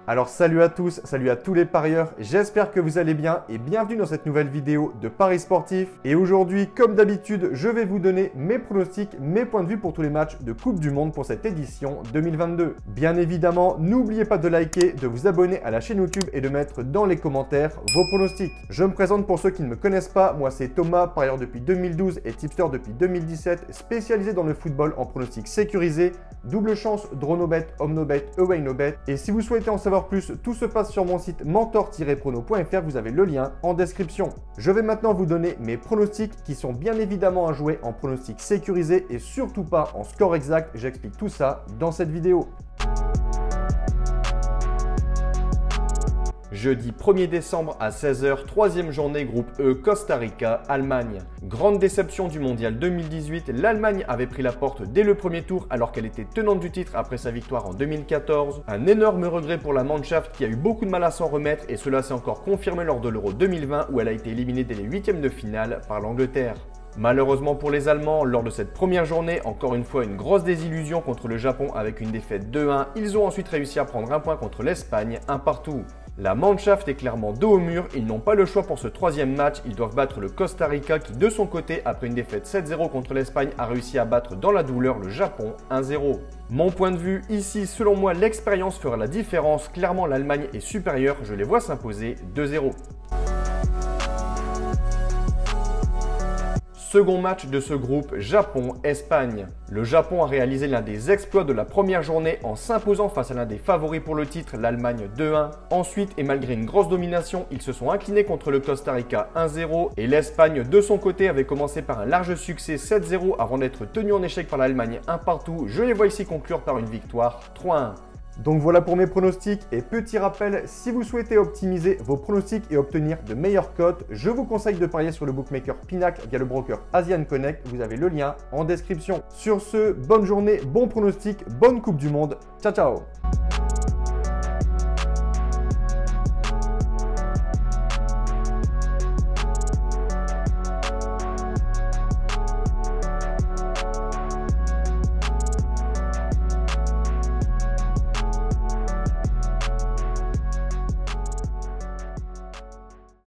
Alors salut à tous, salut à tous les parieurs, j'espère que vous allez bien et bienvenue dans cette nouvelle vidéo de Paris Sportif. Et aujourd'hui, comme d'habitude, je vais vous donner mes pronostics, mes points de vue pour tous les matchs de Coupe du Monde pour cette édition 2022. Bien évidemment, n'oubliez pas de liker, de vous abonner à la chaîne YouTube et de mettre dans les commentaires vos pronostics. Je me présente pour ceux qui ne me connaissent pas, moi c'est Thomas, parieur depuis 2012 et tipster depuis 2017, spécialisé dans le football en pronostics sécurisés, double chance, draw no bet, home no bet, away no bet. Et si vous souhaitez en savoir plus, tout se passe sur mon site mentor-prono.fr, vous avez le lien en description. Je vais maintenant vous donner mes pronostics qui sont bien évidemment à jouer en pronostics sécurisés et surtout pas en score exact. J'explique tout ça dans cette vidéo. Jeudi 1er décembre à 16 h, troisième journée groupe E, Costa Rica, Allemagne. Grande déception du mondial 2018, l'Allemagne avait pris la porte dès le premier tour alors qu'elle était tenante du titre après sa victoire en 2014. Un énorme regret pour la Mannschaft qui a eu beaucoup de mal à s'en remettre et cela s'est encore confirmé lors de l'Euro 2020 où elle a été éliminée dès les huitièmes de finale par l'Angleterre. Malheureusement pour les Allemands, lors de cette première journée, encore une fois une grosse désillusion contre le Japon avec une défaite 2-1. Ils ont ensuite réussi à prendre un point contre l'Espagne, un partout. La Mannschaft est clairement dos au mur, ils n'ont pas le choix pour ce troisième match, ils doivent battre le Costa Rica qui de son côté, après une défaite 7-0 contre l'Espagne, a réussi à battre dans la douleur le Japon 1-0. Mon point de vue, ici selon moi l'expérience fera la différence, clairement l'Allemagne est supérieure, je les vois s'imposer 2-0. Second match de ce groupe, Japon-Espagne. Le Japon a réalisé l'un des exploits de la première journée en s'imposant face à l'un des favoris pour le titre, l'Allemagne 2-1. Ensuite, et malgré une grosse domination, ils se sont inclinés contre le Costa Rica 1-0 et l'Espagne de son côté avait commencé par un large succès 7-0 avant d'être tenu en échec par l'Allemagne un partout. Je les vois ici conclure par une victoire 3-1. Donc voilà pour mes pronostics et petit rappel, si vous souhaitez optimiser vos pronostics et obtenir de meilleures cotes, je vous conseille de parier sur le bookmaker Pinac via le broker Asian Connect, vous avez le lien en description. Sur ce, bonne journée, bon pronostic, bonne Coupe du Monde, ciao ciao.